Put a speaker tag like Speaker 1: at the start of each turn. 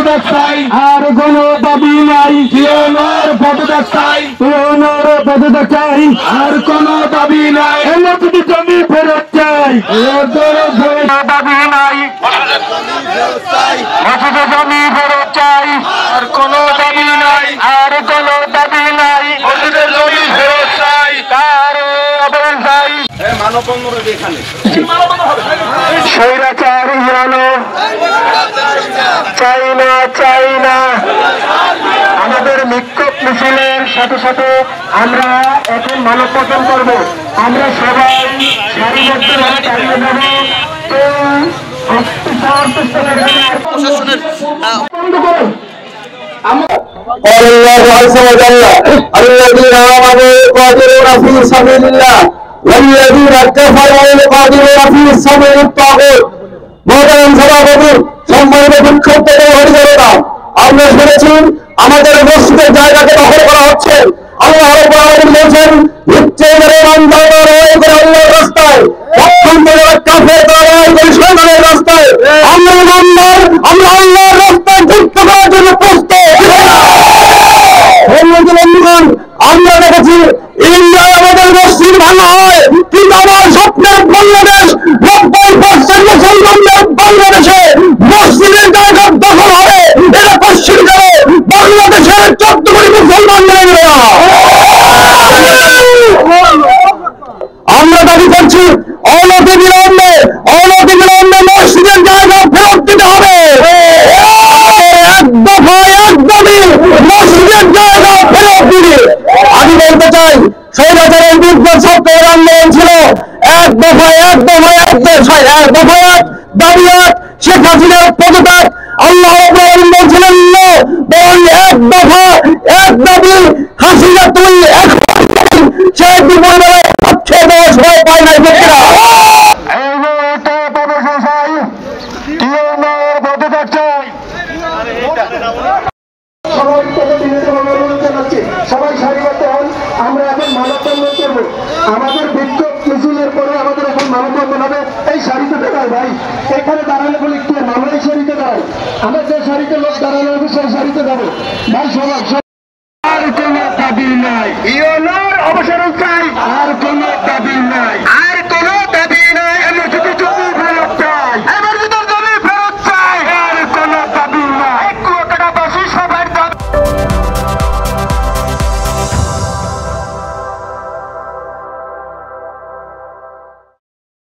Speaker 1: পদত্যাগ চাই, আর কোনো দাবি নাই। ইউনোর পদত্যাগ চাই, ইউনোর পদত্যাগ চাই, আর কোনো দাবি নাই। মসজিদ জমি ফেরত চাই, দাবি নাই। মসজিদ জমি ফেরত চাই, আর কোনো দাবি নাই, আর কোনো দাবি নাই। মসজিদের জমি ফেরত চাই, তার আবেদন চাই। স্বৈরাচার মানব চাই না, চাই না। আমাদের বিক্ষোভ মিছিলের সাথে সাথে আমরা এখন মানববন্ধন করব। আমরা সবাই সারিবদ্ধভাবে দাঁড়িয়ে যাব। বন্ধ করুন। الله عز وجل الذين آمنوا يقاتلون في سبيل الله والذين كفروا يقاتلون في سبيل الطاغوت। মহান সভাপতি, সম্মানিত বিক্ষোভকারী অধিকারীরা, আমরা শুনেছি আমাদের মসজিদের জায়গাকে দখল করা হচ্ছে। আল্লাহ রাব্বুল আলামিন বলেন, নিশ্চয়ই ইমানদাররা লড়াই করে আল্লাহর রাস্তায়, পক্ষান্তরে কাফেররা লড়াই করে শয়তানের রাস্তায়। আমরা ইমানদার, আমরা আল্লাহর রাস্তায় যুদ্ধ করার জন্য প্রস্তুত। আমরা দেখেছি ইন্ডিয়ায় আমাদের মসজিদ ভাঙা হয়, কিন্তু আমার স্বপ্নের বাংলাদেশ 90% মুসলমানদের বাংলাদেশে মসজিদের জায়গা দখল হবে। এটা পশ্চিম যাবে বাংলাদেশের 14 কোটি মুসলমান নেই। আমরা দাবি করছি অনতিবিলম্বে মসজিদের জায়গা ফেরত দিতে হবে। এক দফায় এক দাবি, মসজিদের জায়গা ফেরত দিবে। আমি বলতে চাই, স্বৈরাচারের বিরুদ্ধে ছাত্রের আন্দোলন ছিল এক দফায় এক দাবি, শেখ হাসিনার পদত্যাগ। আল্লাহ রাব্বুল আলামিন বলছিলেন, এক দফা এক দাবি, হাসিনা তুই এক সে দুপুরবেলা খাচ্ছে, দেওয়ার সময় পায় নাই ব্যক্তিরা। সবাই সারিবদ্ধ হন, আমরা এখন মানববন্ধন করবো। আমাদের বিক্ষোভ মিছিলের পরে আমাদের এখন মানববন্ধন হবে। এই সারিতে দাঁড়ায় ভাই, এখানে দাঁড়ালে বলে কি আমরা এই সারিতে দাঁড়াই, আমরা যে সারিতে লোক দাঁড়ানো হবে সেই সারিতে যাবো ভাই। সবাই আর কোনো দাবি নাই, ইউনোর অবসর চাই।